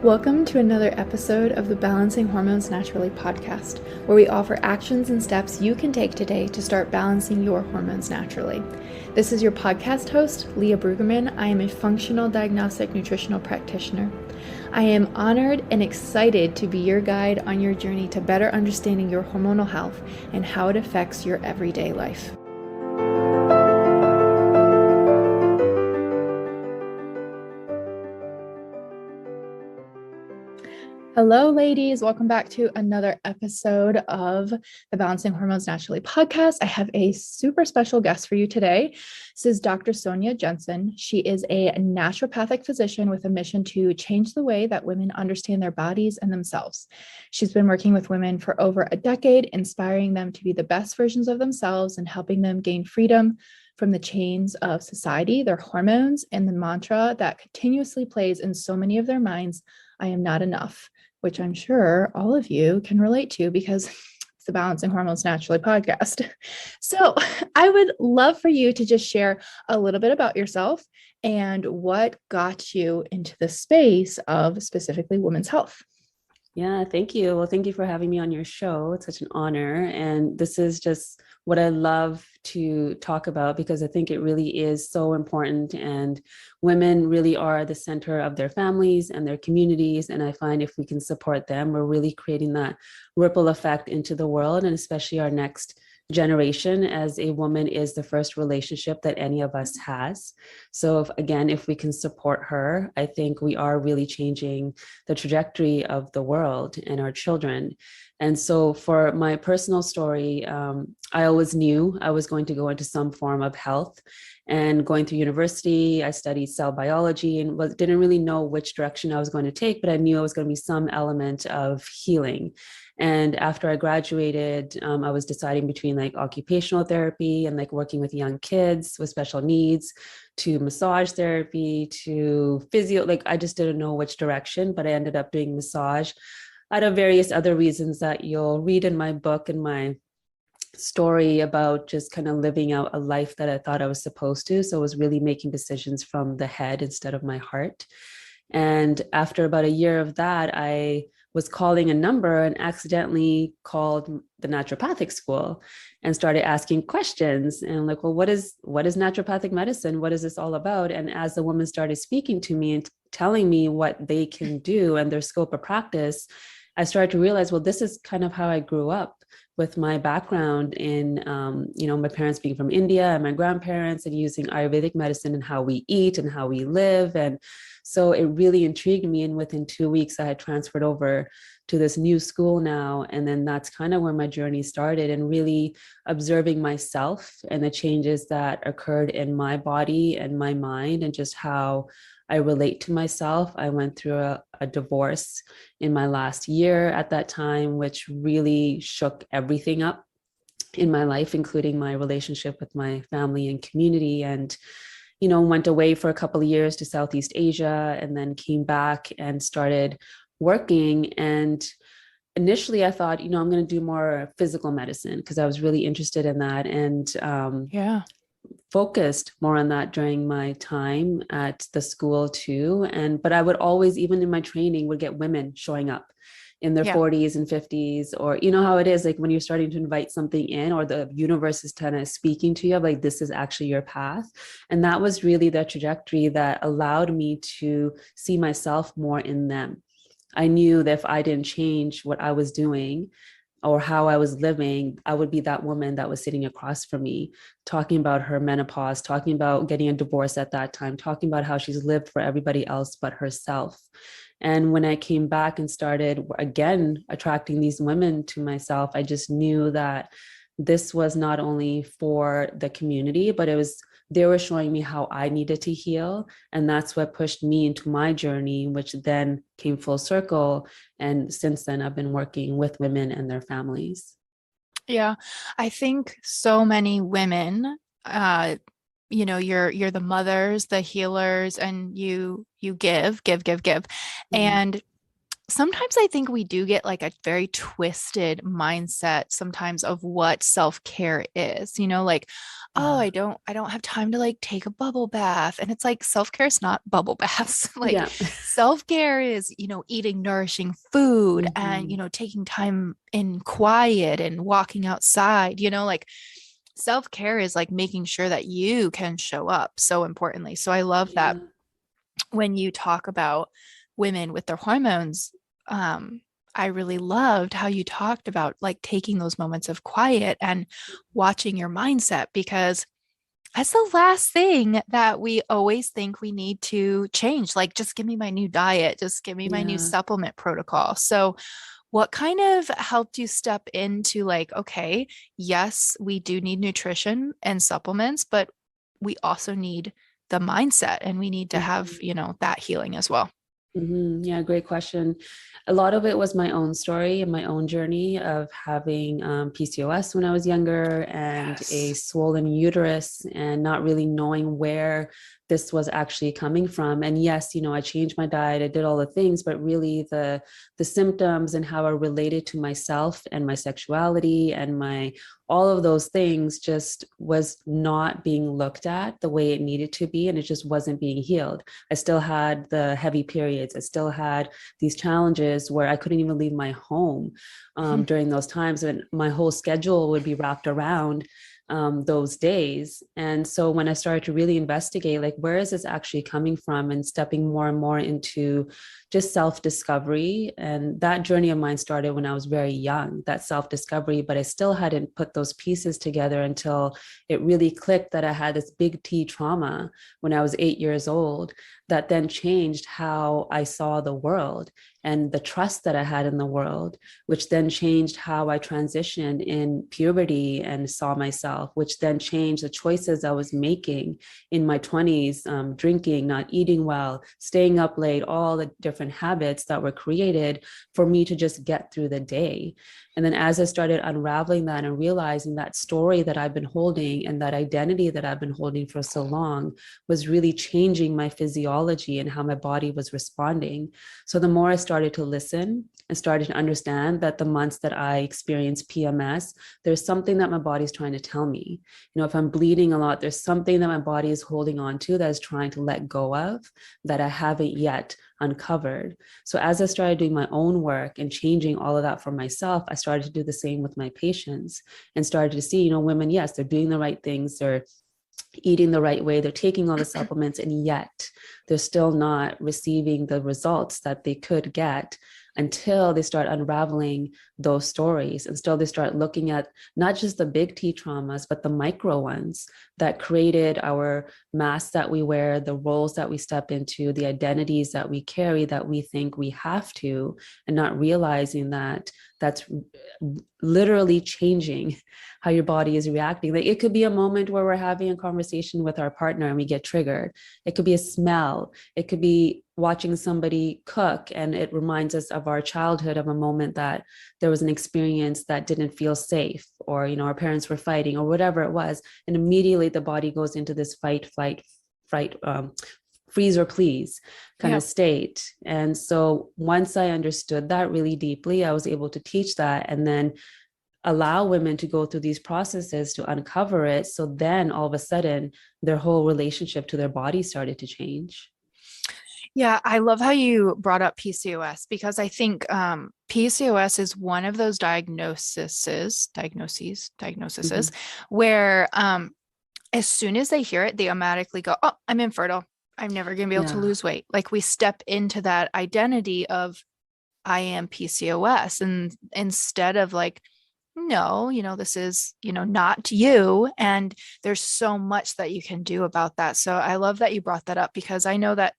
Welcome to another episode of the Balancing Hormones Naturally podcast, where we offer actions and steps you can take today to start balancing your hormones naturally. This is your podcast host, Leah Brueggemann. I am a functional diagnostic nutritional practitioner. I am honored and excited to be your guide on your journey to better understanding your hormonal health and how it affects your everyday life. Hello, ladies. Welcome back to another episode of the Balancing Hormones Naturally podcast. I have a super special guest for you today. This is Dr. Sonya Jensen. She is a naturopathic physician with a mission to change the way that women understand their bodies and themselves. She's been working with women for over a decade, inspiring them to be the best versions of themselves and helping them gain freedom from the chains of society, their hormones, and the mantra that continuously plays in so many of their minds, I am not enough, which I'm sure all of you can relate to because it's the Balancing Hormones Naturally podcast. So I would love for you to just share a little bit about yourself and what got you into the space of specifically women's health. Yeah, thank you. Well, thank you for having me on your show. It's such an honor. And this is just what I love to talk about because I think it really is so important. And women really are the center of their families and their communities. And I find if we can support them, we're really creating that ripple effect into the world, and especially our next generation, as a woman is the first relationship that any of us has. So if we can support her, I think we are really changing the trajectory of the world and our children. And so for my personal story, I always knew I was going to go into some form of health. And going through university, I studied cell biology and didn't really know which direction I was going to take, but I knew it was going to be some element of healing. And after I graduated, I was deciding between like occupational therapy and like working with young kids with special needs, to massage therapy, to physio. Like I just didn't know which direction, but I ended up doing massage out of various other reasons that you'll read in my book and my story about just kind of living out a life that I thought I was supposed to. So I was really making decisions from the head instead of my heart. And after about a year of that, I was calling a number and accidentally called the naturopathic school and started asking questions. And I'm like, well, what is naturopathic medicine? What is this all about? And as the woman started speaking to me and telling me what they can do and their scope of practice, I started to realize, well, this is kind of how I grew up with my background in, my parents being from India and my grandparents, and using Ayurvedic medicine and how we eat and how we live. And so it really intrigued me. And within 2 weeks, I had transferred over to this new school now. And then that's kind of where my journey started, and really observing myself and the changes that occurred in my body and my mind and just how I relate to myself. I went through a divorce in my last year at that time, which really shook everything up in my life, including my relationship with my family and community. And, went away for a couple of years to Southeast Asia and then came back and started working. And initially I thought, I'm going to do more physical medicine because I was really interested in that. And focused more on that during my time at the school too. But I would always, even in my training, would get women showing up in their 40s and 50s, or you know how it is, like when you're starting to invite something in, or the universe is kind of speaking to you, like this is actually your path. And that was really the trajectory that allowed me to see myself more in them. I knew that if I didn't change what I was doing or how I was living, I would be that woman that was sitting across from me, talking about her menopause, talking about getting a divorce at that time, talking about how she's lived for everybody else but herself. And when I came back and started again attracting these women to myself, I just knew that this was not only for the community, but they were showing me how I needed to heal. And that's what pushed me into my journey, which then came full circle. And since then, I've been working with women and their families. Yeah, I think so many women, you're the mothers, the healers, and you give. Mm-hmm. And sometimes I think we do get like a very twisted mindset sometimes of what self-care is, like oh, Yeah. I don't have time to like take a bubble bath. And it's like self-care is not bubble baths. Like Yeah. self-care is, eating nourishing food and, Hmm. taking time in quiet and walking outside, like self-care is like making sure that you can show up so importantly. So I love that Yeah. when you talk about women with their hormones, um, I really loved how you talked about like taking those moments of quiet and watching your mindset because that's the last thing that we always think we need to change. Like, just give me my new diet, just give me my new Yeah. supplement protocol. So, what kind of helped you step into like, okay, yes, we do need nutrition and supplements, but we also need the mindset and we need to have, Mhm. that healing as well. Yeah, great question. A lot of it was my own story and my own journey of having PCOS when I was younger and a Yes. swollen uterus and not really knowing where this was actually coming from. And yes, I changed my diet, I did all the things, but really the symptoms and how I related to myself and my sexuality and my all of those things just was not being looked at the way it needed to be, and it just wasn't being healed. I still had the heavy periods. I still had these challenges where I couldn't even leave my home during those times, and my whole schedule would be wrapped around those days. And so when I started to really investigate, like, where is this actually coming from, and stepping more and more into just self-discovery. And that journey of mine started when I was very young, that self-discovery, but I still hadn't put those pieces together until it really clicked that I had this big T trauma when I was 8 years old that then changed how I saw the world and the trust that I had in the world, which then changed how I transitioned in puberty and saw myself, which then changed the choices I was making in my 20s, drinking, not eating well, staying up late, all the different habits that were created for me to just get through the day. And then as I started unraveling that and realizing that story that I've been holding and that identity that I've been holding for so long was really changing my physiology and how my body was responding. So the more I started to listen and started to understand that the months that I experienced PMS, there's something that my body's trying to tell me. If I'm bleeding a lot, there's something that my body is holding on to that is trying to let go of that I haven't yet uncovered. So as I started doing my own work and changing all of that for myself, I started to do the same with my patients and started to see, women, yes, they're doing the right things. They're eating the right way, they're taking all the supplements, and yet they're still not receiving the results that they could get until they start unraveling those stories, and still they start looking at not just the big T traumas, but the micro ones that created our masks that we wear, the roles that we step into, the identities that we carry that we think we have to, and not realizing that that's literally changing how your body is reacting. Like, it could be a moment where we're having a conversation with our partner and we get triggered. It could be a smell. It could be watching somebody cook and it reminds us of our childhood, of a moment that there was an experience that didn't feel safe, or our parents were fighting, or whatever it was, and immediately the body goes into this fight, flight, fright, freeze or please kind Yeah. of state. And so once I understood that really deeply, I was able to teach that and then allow women to go through these processes to uncover it. So then all of a sudden, their whole relationship to their body started to change. Yeah, I love how you brought up PCOS because I think PCOS is one of those diagnoses Mm-hmm. where as soon as they hear it, they automatically go, "Oh, I'm infertile. I'm never going to be able to Yeah. lose weight." Like we step into that identity of I am PCOS, and instead of like, no, this is, not you. And there's so much that you can do about that. So I love that you brought that up because I know that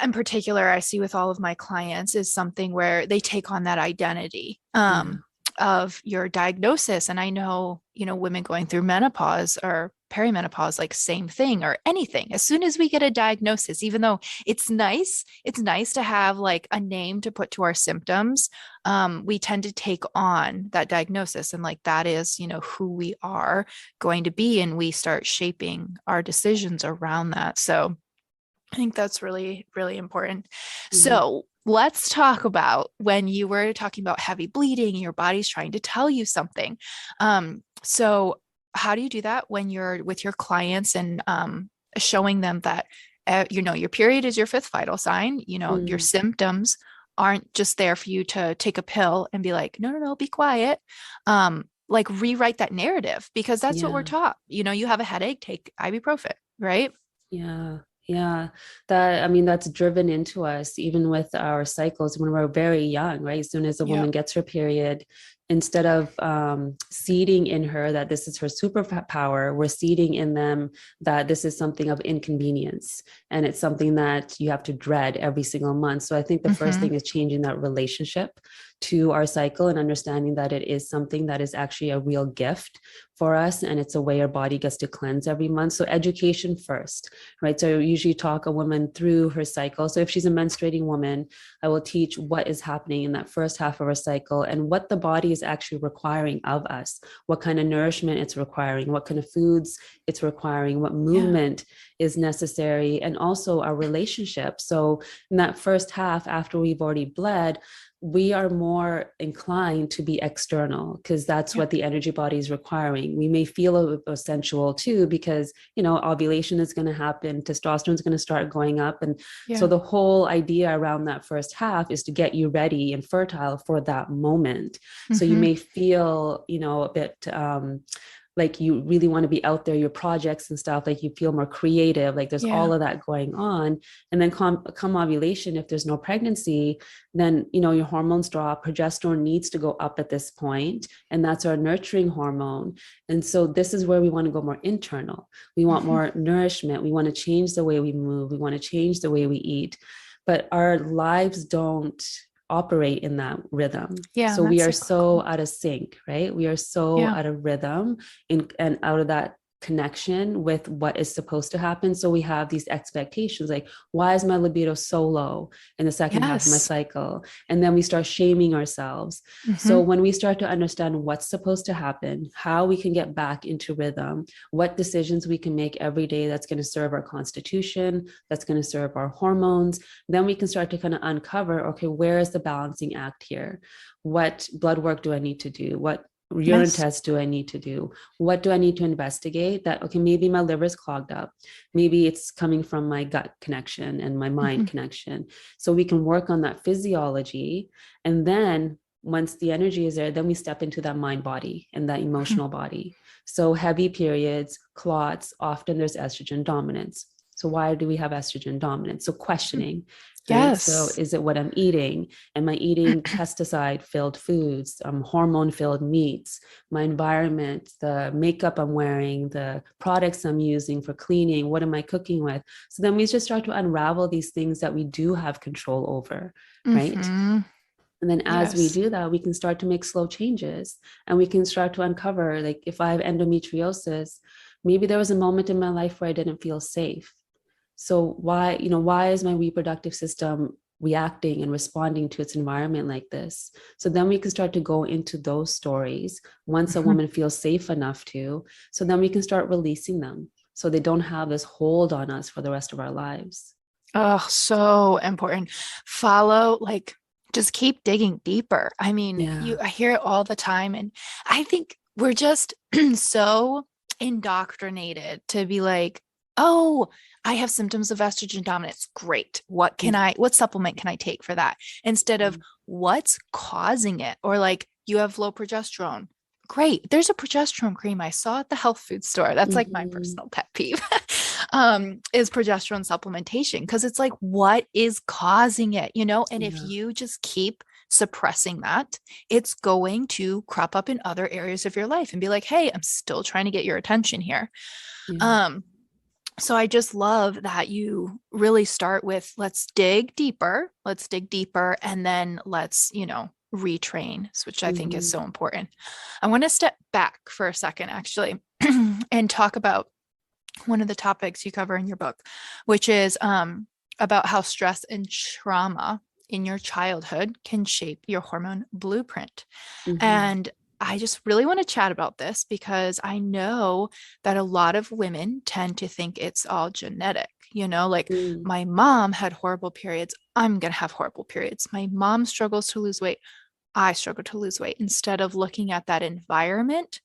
in particular I see with all of my clients is something where they take on that identity Yeah. of your diagnosis. And I know, women going through menopause or perimenopause, like same thing or anything. As soon as we get a diagnosis, even though it's nice to have like a name to put to our symptoms. We tend to take on that diagnosis and like that is, who we are going to be. And we start shaping our decisions around that. So I think that's really, really important. Mm-hmm. So let's talk about when you were talking about heavy bleeding, your body's trying to tell you something. So how do you do that when you're with your clients and showing them that your period is your fifth vital sign, your Mm, symptoms aren't just there for you to take a pill and be like, no, no, no, be quiet. Like rewrite that narrative, because that's what we're yeah. taught. You have a headache, take ibuprofen, right? Yeah. Yeah. That, I mean, that's driven into us even with our cycles when we're very young, right? As soon as a Yeah. woman gets her period, instead of seeding in her that this is her superpower, we're seeding in them that this is something of inconvenience and it's something that you have to dread every single month. So I think the first Mm-hmm. thing is changing that relationship to our cycle and understanding that it is something that is actually a real gift for us and it's a way our body gets to cleanse every month. So education first, right? So I usually talk a woman through her cycle. So if she's a menstruating woman, I will teach what is happening in that first half of her cycle and what the body is actually requiring of us, what kind of nourishment it's requiring, what kind of foods it's requiring, what Yeah. movement is necessary, and also our relationship. So in that first half, after we've already bled, we are more inclined to be external because that's Yeah. what the energy body is requiring. We may feel a sensual too because, ovulation is going to happen, testosterone is going to start going up. And so Yeah. the whole idea around that first half is to get you ready and fertile for that moment. So you Mm-hmm. may feel, a bit like you really want to be out there, your projects and stuff, like you feel more creative, like there's Yeah. all of that going on. And then come ovulation, if there's no pregnancy, then, your hormones drop, progesterone needs to go up at this point, and that's our nurturing hormone. And so this is where we want to go more internal. We want Mm-hmm. more nourishment. We want to change the way we move. We want to change the way we eat. But our lives don't operate in that rhythm. Yeah. So And we that's are so cyclical. out of sync, right? We are so Yeah. out of rhythm and out of that connection with what is supposed to happen. So we have these expectations like, why is my libido so low in the second half of my Yes. cycle? And then we start shaming ourselves. So Mm-hmm. when we start to understand what's supposed to happen, how we can get back into rhythm, what decisions we can make every day that's going to serve our constitution, that's going to serve our hormones, then we can start to kind of uncover, okay, where is the balancing act here? What blood work do I need to do? What urine Yes. tests do I need to do? What do I need to investigate? That, okay, maybe my liver is clogged up. Maybe it's coming from my gut connection and my Mm-hmm. mind connection. So we can work on that physiology. And then once the energy is there, then we step into that mind body and that Mm-hmm. emotional body. So heavy periods, clots, often there's estrogen dominance. So why do we have estrogen dominance? So questioning, right? So Yes. is it what I'm eating? Am I eating pesticide-filled foods, hormone-filled meats, my environment, the makeup I'm wearing, the products I'm using for cleaning, what am I cooking with? So then we just start to unravel these things that we do have control over, right? Mm-hmm. And then as we Yes. do that, we can start to make slow changes and we can start to uncover, like if I have endometriosis, maybe there was a moment in my life where I didn't feel safe. So why is my reproductive system reacting and responding to its environment like this? So then we can start to go into those stories once a Mm-hmm. woman feels safe enough to, so then we can start releasing them so they don't have this hold on us for the rest of our lives. Oh, so important. Follow, like, just keep digging deeper. I mean, Yeah. I hear it all the time, and I think we're just so indoctrinated to be like, oh, I have symptoms of estrogen dominance. Great. What supplement can I take for that? Instead of what's causing it? Or like, you have low progesterone. Great. There's a progesterone cream I saw at the health food store. That's like my Mm-hmm. personal pet peeve. Is progesterone supplementation, because it's like, what is causing it, and if Yeah. you just keep suppressing that, it's going to crop up in other areas of your life and be like, hey, I'm still trying to get your attention here. Yeah. um so I just love that you really start with, let's dig deeper, and then let's retrain, which I think is Mm-hmm. so important. I want to step back for a second, actually, and talk about one of the topics you cover in your book, which is about how stress and trauma in your childhood can shape your hormone blueprint. Mm-hmm. And I just really want to chat about this because I know that a lot of women tend to think it's all genetic. Like, Mm-hmm. my mom had horrible periods, I'm going to have horrible periods. My mom struggles to lose weight, I struggle to lose weight, instead of looking at that environment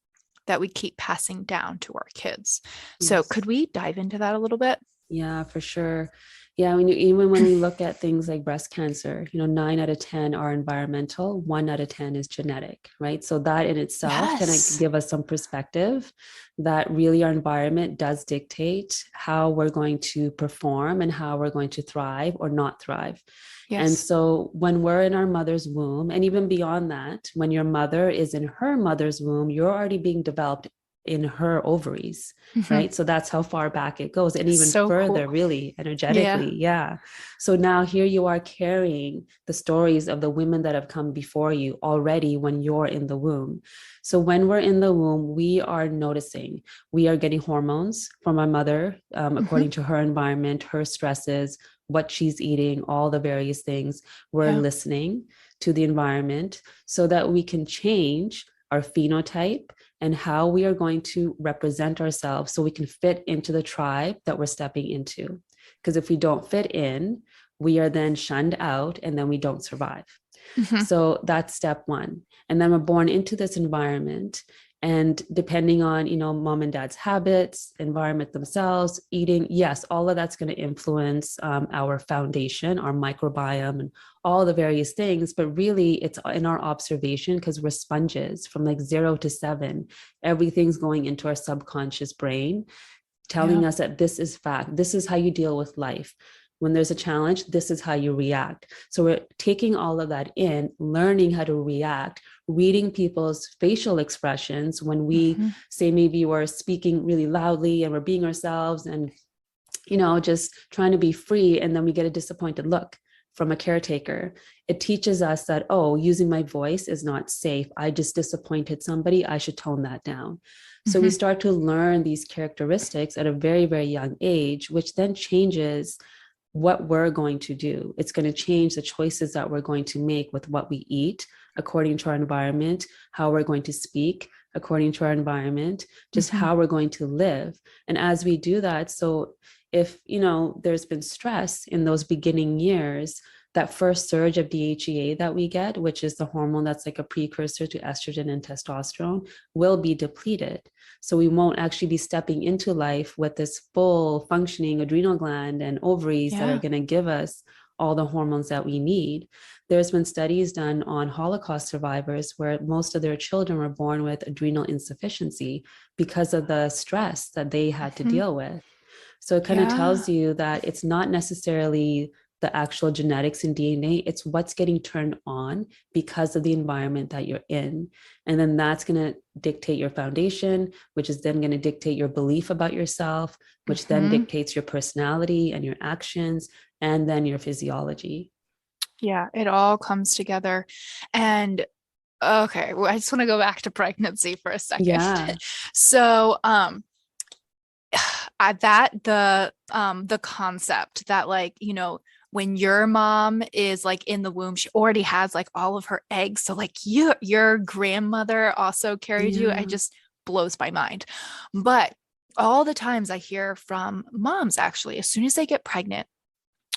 that we keep passing down to our kids. So Yes. could we dive into that a little bit? Yeah, for sure. Yeah, even when we look at things like breast cancer, 9 out of 10 are environmental, 1 out of 10 is genetic, right? So that in itself can Yes. give us some perspective that really our environment does dictate how we're going to perform and how we're going to thrive or not thrive. And Yes. so when we're in our mother's womb, and even beyond that, when your mother is in her mother's womb, you're already being developed in her ovaries, Mhm. right? So that's how far back it goes, and even So further, cool. really Yeah. energetically. Yeah. So now here you are carrying the stories of the women that have come before you already when you're in the womb. So when we're in the womb, we are noticing, we are getting hormones from our mother, Mhm. according to her environment, her stresses, what she's eating, all the various things. We're Yeah. listening to the environment so that we can change our phenotype and how we are going to represent ourselves so we can fit into the tribe that we're stepping into. Because if we don't fit in, we are then shunned out and then we don't survive. Mhm. So that's step one. And then we're born into this environment. And depending on, mom and dad's habits, environment themselves, eating, yes, all of that's going to influence our foundation, our microbiome, and all the various things. But really, it's in our observation because we're sponges from like 0 to 7. Everything's going into our subconscious brain, Yeah. telling us that this is fact. This is how you deal with life. When there's a challenge, this is how you react. So we're taking all of that in, learning how to react, reading people's facial expressions when we Mhm. say maybe we're speaking really loudly and we're being ourselves and, just trying to be free. And then we get a disappointed look from a caretaker. It teaches us that, oh, using my voice is not safe. I just disappointed somebody. I should tone that down. So we Mhm. start to learn these characteristics at a very, very young age, which then changes what we're going to do. It's going to change the choices that we're going to make with what we eat according to our environment, how we're going to speak according to our environment, just Mhm. how we're going to live. And as we do that, so if there's been stress in those beginning years, that first surge of DHEA that we get, which is the hormone that's like a precursor to estrogen and testosterone, will be depleted. So we won't actually be stepping into life with this full functioning adrenal gland and ovaries that are Yeah. going to give us all the hormones that we need. There's been studies done on Holocaust survivors where most of their children were born with adrenal insufficiency because of the stress that they had to Mhm. deal with. So it kind of Yeah. tells you that it's not necessarily the actual genetics and DNA, it's what's getting turned on because of the environment that you're in. And then that's going to dictate your foundation, which is then going to dictate your belief about yourself, which then Mhm. dictates your personality and your actions, and then your physiology. Yeah, it all comes together. And okay, well, I just want to go back to pregnancy for a second. Yeah. So, at that the concept that, like, when your mom is like in the womb, she already has like all of her eggs, so like your grandmother also carried you. It Yeah. just blows my mind. But all the times I hear from moms, actually, as soon as they get pregnant,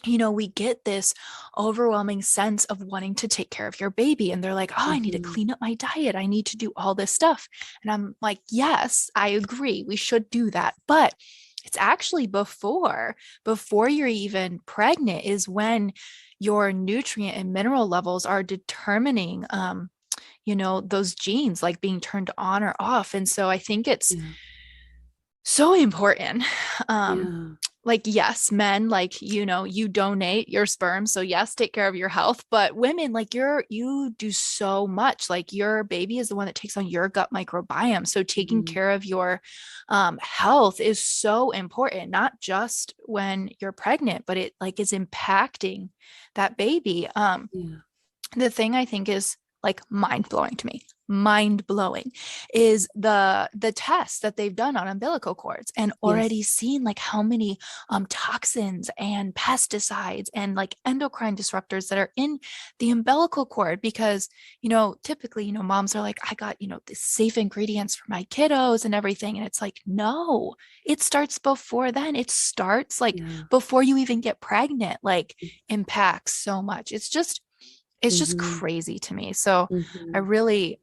we get this overwhelming sense of wanting to take care of your baby. And they're like, oh, I need to Mm-hmm. clean up my diet. I need to do all this stuff. And I'm like, yes, I agree. We should do that. But it's actually before you're even pregnant is when your nutrient and mineral levels are determining, those genes like being turned on or off. And so I think it's Yeah. so important. Um, Yeah. like, yes, men, like, you donate your sperm, so yes, take care of your health. But women, like, you do so much. Like, your baby is the one that takes on your gut microbiome, so taking Mm-hmm. care of your health is so important, not just when you're pregnant, but it like is impacting that baby. Yeah. The thing I think is like mind blowing is the tests that they've done on umbilical cords and already Yes. seen like how many toxins and pesticides and like endocrine disruptors that are in the umbilical cord. Because typically moms are like, I got the safe ingredients for my kiddos and everything, and it's like, no, it starts before then. It starts like Yeah. before you even get pregnant, like impacts so much. It's just Mm-hmm. crazy to me. So I Mm-hmm. really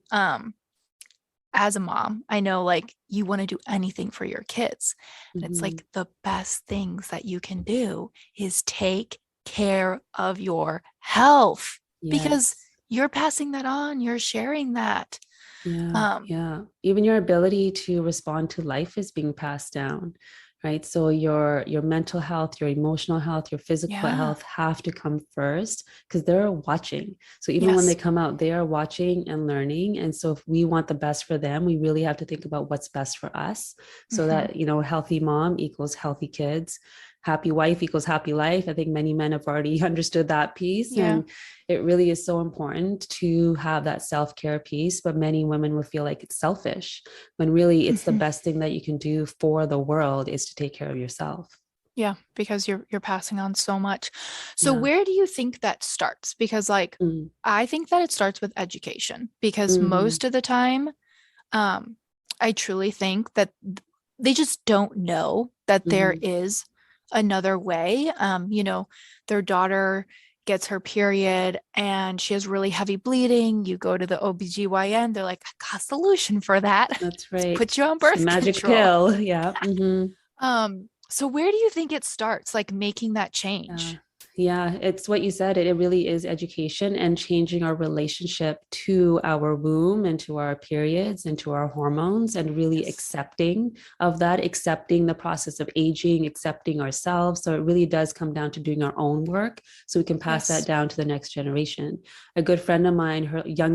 as a mom, I know like you want to do anything for your kids. And it's Mhm. like the best things that you can do is take care of your health because Yes. you're passing that on, you're sharing that. Yeah, Um, yeah. Even your ability to respond to life is being passed down, right? So your mental health, your emotional health, your physical yeah. health have to come first because they're watching. So even when they Yes. come out, they are watching and learning. And so if we want the best for them, we really have to think about what's best for us. So Hmm. that, healthy mom equals healthy kids. Happy wife equals happy life. I think many men have already understood that piece. Yeah. And it really is so important to have that self-care piece, but many women will feel like it's selfish when really it's the Hmm. best thing that you can do for the world is to take care of yourself. Yeah, because you're passing on so much. So Yeah. where do you think that starts? Because like Mm. I think that it starts with education because Mm-hmm. most of the time, um, I truly think that they just don't know that there Mm-hmm. is another way. Their daughter gets her period and she has really heavy bleeding. You go to the OBGYN, they're like, I got a solution for that. That's Let's right. put you on It's the birth magic control. pill. Yeah. Mm-hmm. So where do you think it starts, like making that Yeah. change? Yeah, it's what you said. It really is education and changing our relationship to our womb and to our periods and to our hormones and really Yes. accepting of that, accepting the process of aging, accepting ourselves. So it really does come down to doing our own work so we can pass that Yes. down to the next generation. A good friend of mine, her young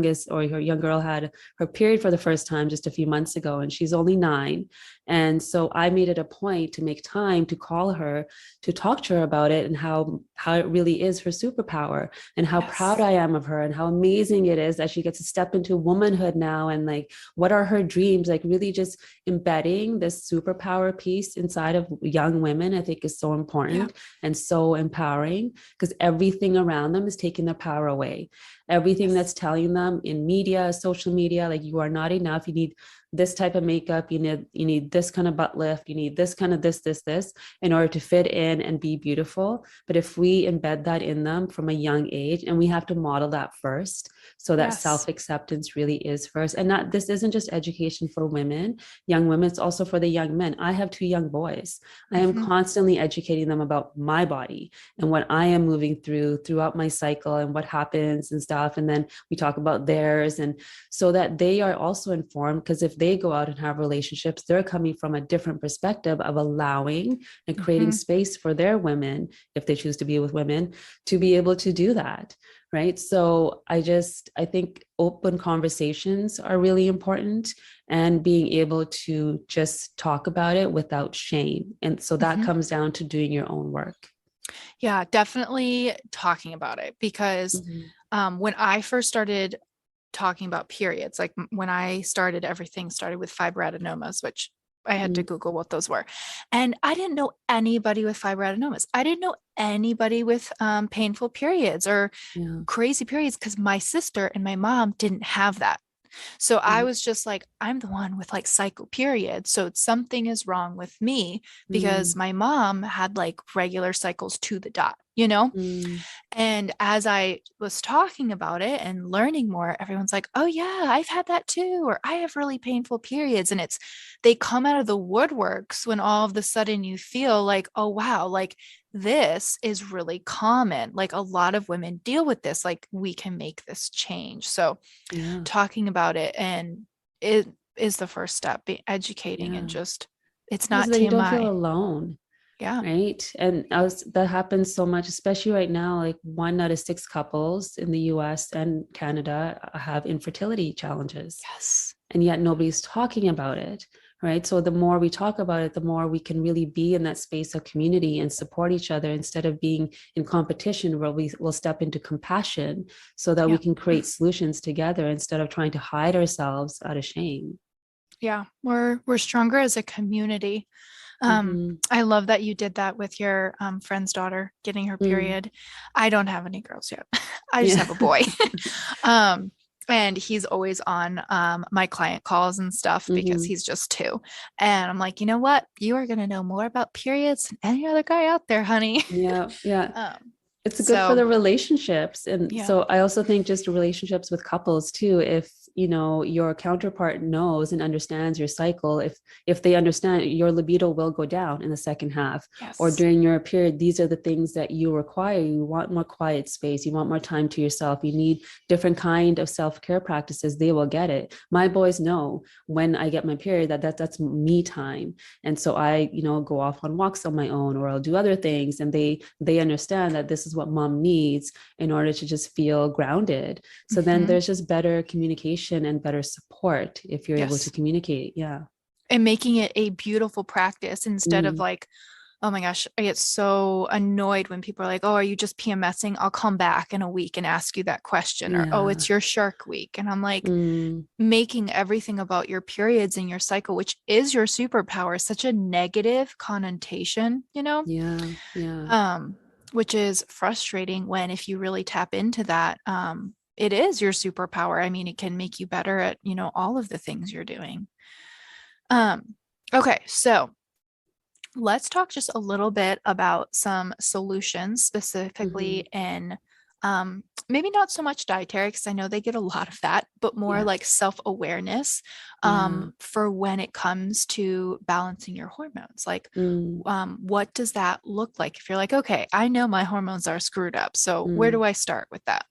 girl had her period for the first time just a few months ago, and she's only 9. And so I made it a point to make time to call her to talk to her about it and how it really is her superpower and how proud Yes. I am of her and how amazing it is that she gets to step into womanhood now and like what are her dreams, like really just embedding this superpower piece inside of young women I think is so Yeah. important and so empowering because everything around them is taking their power away. Everything Yes. that's telling them in media, social media, like you are not enough, you need this type of makeup, you need this kind of butt lift, you need this kind of this in order to fit in and be beautiful. But if we embed that in them from a young age, and we have to model that first, so that Yes. self-acceptance really is first. And not this isn't just education for women, young women, it's also for the young men. I have 2 young boys. I am Hmm. constantly educating them about my body and what I am moving through throughout my cycle and what happens and stuff. And then we talk about theirs and so that they are also informed because if they go out and have relationships, they're coming from a different perspective of allowing and creating Hmm. space for their women, if they choose to be with women, to be able to do that. Right. So I think open conversations are really important and being able to just talk about it without shame. And so that Hmm. comes down to doing your own work. Yeah, definitely talking about it because Mhm. when I first started talking about periods, like when I started, everything started with fibroadenomas, which I had to Mm. Google what those were. And I didn't know anybody with fibroadenomas. I didn't know anybody with painful periods or Yeah. crazy periods because my sister and my mom didn't have that. So I Right. was just like, I'm the one with like cycle periods. So something is wrong with me because Mm. my mom had like regular cycles to the dot. Mm. And as I was talking about it and learning more, everyone's like, oh, yeah, I've had that too. Or I have really painful periods. And they come out of the woodworks when all of a sudden you feel like, oh, wow, like this is really common. Like a lot of women deal with this. Like we can make this change. So Yeah. talking about it and it is the first step, be educating and Yeah. just, it's Yeah, so not that you don't feel TMI. alone, Yeah. right? And that happens so much, especially right now. Like 1 out of 6 couples in the US and Canada have infertility challenges, Yes. and yet nobody's talking about it, right? So the more we talk about it, the more we can really be in that space of community and support each other instead of being in competition where we will step into compassion so that we Yeah. can create solutions together instead of trying to hide ourselves out of shame. Yeah. We're stronger as a community. Mm-hmm. I love that you did that with your friend's daughter getting her Mm. period. I don't have any girls yet. I just Yeah. have a boy. um, and he's always on my client calls and stuff because Mm-hmm. he's just 2. And I'm like, you know what? You are going to know more about periods than any other guy out there, honey. Yeah, yeah. um, It's good for the relationships. And yeah. so I also think just relationships with couples too, if your counterpart knows and understands your cycle, if they understand, your libido will go down in the second half. Yes. Or during your period, these are the things that you require. You want more quiet space, you want more time to yourself, you need different kind of self-care practices. They will get it. My boys know when I get my period that's me time. And so I go off on walks on my own, or I'll do other things, and they understand that this is what mom needs in order to just feel grounded. So then there's just better communication and better support if you're able to communicate. Yeah. And making it a beautiful practice instead of like, oh my gosh, I get so annoyed when people are like, oh, are you just PMSing? I'll come back in a week and ask you that question. Or, oh, it's your shark week. And I'm like, making everything about your periods and your cycle, which is your superpower, such a negative connotation, which is frustrating when, if you really tap into that, it is your superpower. I mean, it can make you better at, all of the things you're doing. Okay. So let's talk just a little bit about some solutions specifically in maybe not so much dietary, because I know they get a lot of that, but more like self-awareness for when it comes to balancing your hormones. Like, what does that look like? If you're like, okay, I know my hormones are screwed up, so where do I start with that?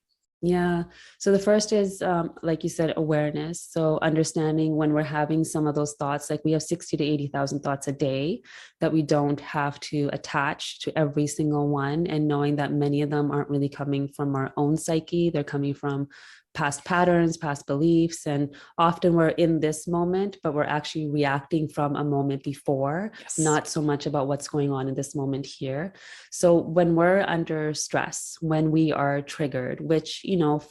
Yeah. So the first is, like you said, awareness. So understanding when we're having some of those thoughts, like we have 60 to 80,000 thoughts a day, that we don't have to attach to every single one, and knowing that many of them aren't really coming from our own psyche. They're coming from past patterns, past beliefs. And often we're in this moment, but we're actually reacting from a moment before, not so much about what's going on in this moment here. So when we're under stress, when we are triggered, which,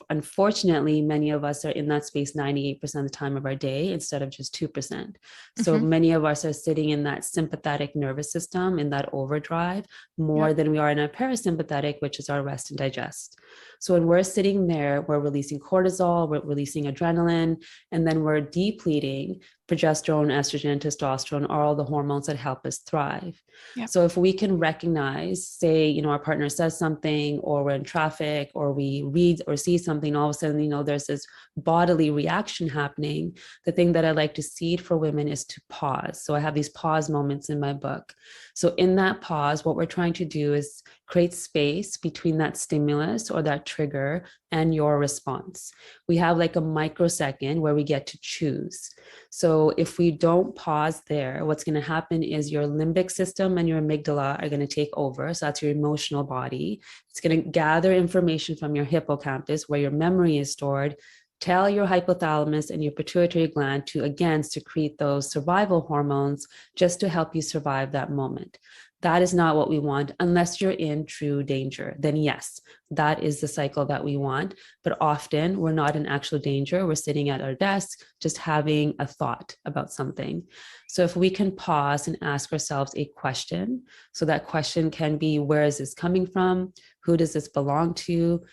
unfortunately, many of us are in that space 98% of the time of our day instead of just 2%. So many of us are sitting in that sympathetic nervous system, in that overdrive, more than we are in our parasympathetic, which is our rest and digest. So when we're sitting there, we're releasing cortisol, we're releasing adrenaline, and then we're depleting progesterone, estrogen, testosterone, all the hormones that help us thrive. So if we can recognize, say, our partner says something, or we're in traffic, or we read or see something, all of a sudden, there's this bodily reaction happening. The thing that I like to seed for women is to pause. So I have these pause moments in my book. So in that pause, what we're trying to do is create space between that stimulus or that trigger and your response. We have like a microsecond where we get to choose. So if we don't pause there, what's going to happen is your limbic system and your amygdala are going to take over. So that's your emotional body. It's going to gather information from your hippocampus, where your memory is stored, tell your hypothalamus and your pituitary gland to, again, secrete those survival hormones just to help you survive that moment. That is not what we want unless you're in true danger. Then yes, that is the cycle that we want. But often we're not in actual danger. We're sitting at our desk, just having a thought about something. So if we can pause and ask ourselves a question, so that question can be, where is this coming from? Who does this belong to?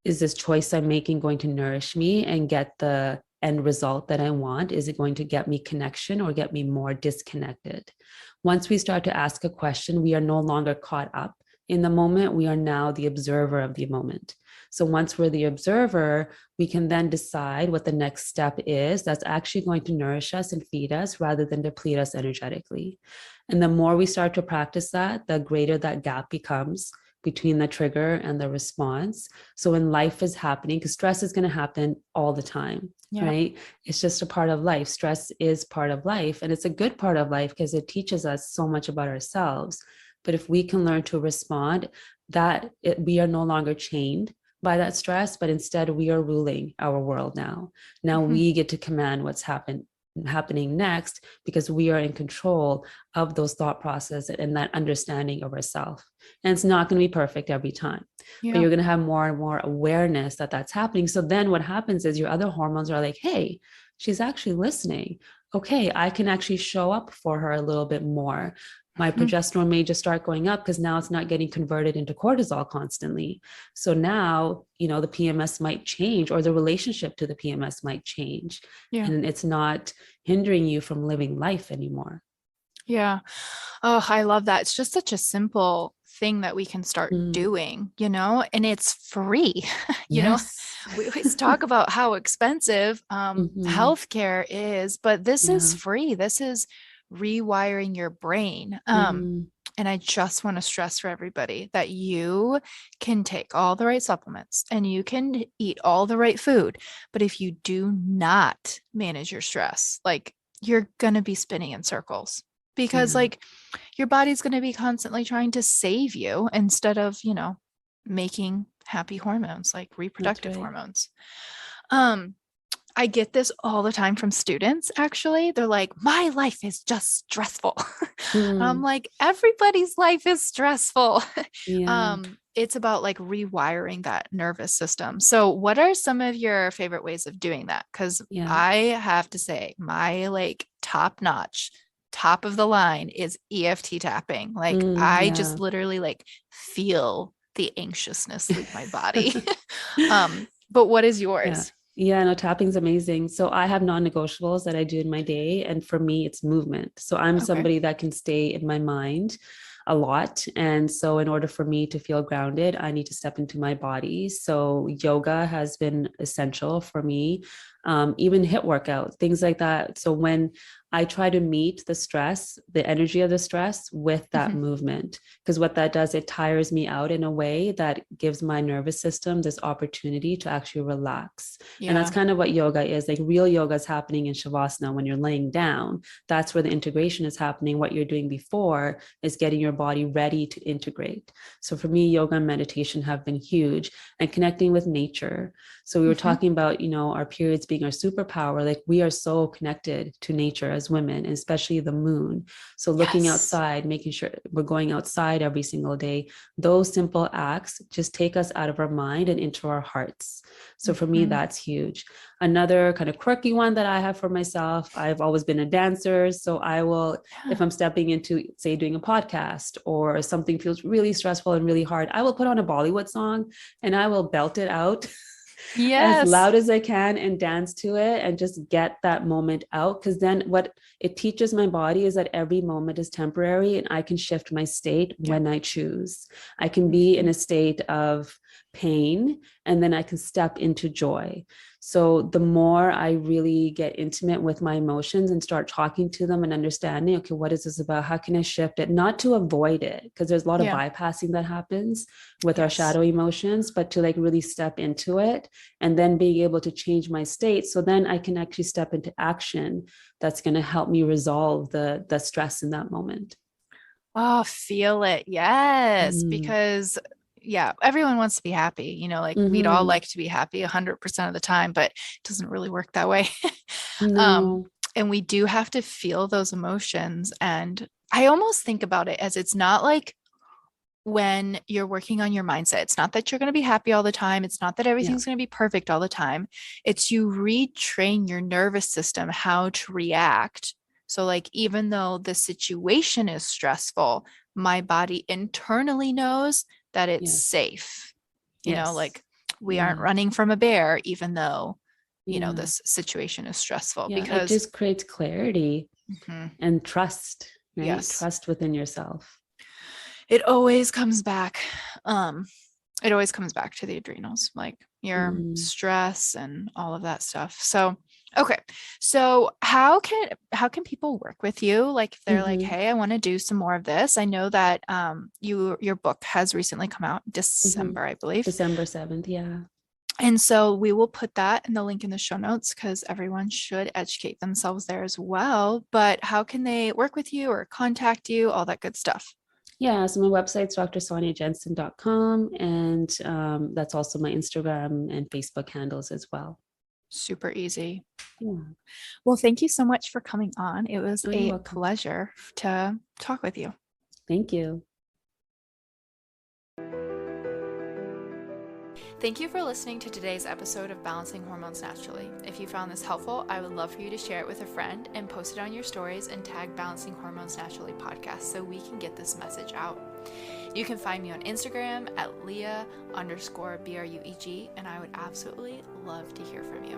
Is this choice I'm making going to nourish me and get the end result that I want? Is it going to get me connection or get me more disconnected? Once we start to ask a question, we are no longer caught up in the moment. We are now the observer of the moment. So once we're the observer, we can then decide what the next step is that's actually going to nourish us and feed us rather than deplete us energetically. And the more we start to practice that, the greater that gap becomes between the trigger and the response. So when life is happening, because stress is going to happen all the time, right? It's just a part of life. Stress is part of life, and it's a good part of life because it teaches us so much about ourselves. But if we can learn to respond, we are no longer chained by that stress, but instead we are ruling our world now. Now we get to command what's happening next, because we are in control of those thought processes and that understanding of ourselves. And it's not going to be perfect every time, but you're going to have more and more awareness that that's happening. So then what happens is your other hormones are like, hey, she's actually listening. Okay, I can actually show up for her a little bit more. My progesterone may just start going up because now it's not getting converted into cortisol constantly. So now, the PMS might change, or the relationship to the PMS might change. And it's not hindering you from living life anymore. Yeah. Oh, I love that. It's just such a simple thing that we can start Mm, doing, and it's free. You know, yes. we always talk about how expensive Hmm. healthcare is, but this is Yeah. free. This is rewiring your brain. Hmm. And I just want to stress for everybody that you can take all the right supplements and you can eat all the right food. But if you do not manage your stress, like you're going to be spinning in circles because, Yeah, like, your body's going to be constantly trying to save you instead of, making happy hormones like that's reproductive right. hormones. Um, I get this all the time from students, actually. They're like, my life is just stressful. I'm Mm, like, everybody's life is stressful. yeah, It's about like rewiring that nervous system. So, what are some of your favorite ways of doing that? Because yeah. I have to say, my like top notch, top of the line is EFT tapping. Like, I just Yeah. literally like feel the anxiousness leave my body. But what is Yeah. yours? Yeah, no, tapping's amazing. So I have non-negotiables that I do in my day. And for me, it's movement. So I'm Okay. somebody that can stay in my mind a lot. And so in order for me to feel grounded, I need to step into my body. So yoga has been essential for me. Even HIIT workouts, things like that. So when I try to meet the stress, the energy of the stress with that Mhm. movement, because what that does, it tires me out in a way that gives my nervous system this opportunity to actually relax. And that's Yeah. kind of what yoga is. Like real yoga is happening in Shavasana when you're laying down. That's where the integration is happening. What you're doing before is getting your body ready to integrate. So for me, yoga and meditation have been huge, and connecting with nature. So we were Mhm. talking about, our periods being our superpower. Like we are so connected to nature as women, and especially the moon. So looking Yes. outside, making sure we're going outside every single day, those simple acts just take us out of our mind and into our hearts. So for me, Mhm. that's huge. Another kind of quirky one that I have for myself, I've always been a dancer. So I will, if Yeah. I'm stepping into, say, doing a podcast or something feels really stressful and really hard, I will put on a Bollywood song and I will belt it out as Yes. loud as I can and dance to it and just get that moment out. Because then what it teaches my body is that every moment is temporary and I can shift my state Yep. when I choose. I can be in Mhm. a state of pain and then I can step into joy. So the more I really get intimate with my emotions and start talking to them and understanding, okay, what is this about? How can I shift it? Not to avoid it, because there's a lot of Yeah. bypassing that happens with our Yes. shadow emotions, but to like really step into it and then being able to change my state. So then I can actually step into action that's going to help me resolve the stress in that moment. Oh, feel it. Yes. Mm. Because yeah, everyone wants to be happy. Like we'd all Mm-hmm. like to be happy 100% of the time, but it doesn't really work that way. um, No. and we do have to feel those emotions. And I almost think about it as it's not like when you're working on your mindset. It's not that you're going to be happy all the time. It's not that Yeah. everything's going to be perfect all the time. It's you retrain your nervous system how to react. So, like, even though the situation is stressful, my body internally knows that it's Yes. safe. Yes. Like we aren't Yeah. running from a bear, even though, Yeah. this situation is stressful Yeah. It because, just creates clarity mhm, and trust, right? yes, Trust within yourself. it always comes back. Um, it always comes back to the adrenals, like your Mm. stress and all of that stuff. So, okay. So, how can people work with you? Like if they're like, Mm-hmm. "Hey, I want to do some more of this." I know that your book has recently come out Mm-hmm. December, I believe. December 7th. Yeah. And so we will put that in the link in the show notes because everyone should educate themselves there as well. But how can they work with you or contact you, all that good stuff? Yeah, so my website's drsonyajensen.com, and that's also my Instagram and Facebook handles as well. Super easy. Yeah. Well, thank you so much for coming on. It was Oh, you're a welcome. pleasure to talk with you. Thank you. Thank you for listening to today's episode of Balancing Hormones Naturally. If you found this helpful, I would love for you to share it with a friend and post it on your stories and tag Balancing Hormones Naturally podcast so we can get this message out. You can find me on Instagram at Leah_BRUEG, and I would absolutely love to hear from you.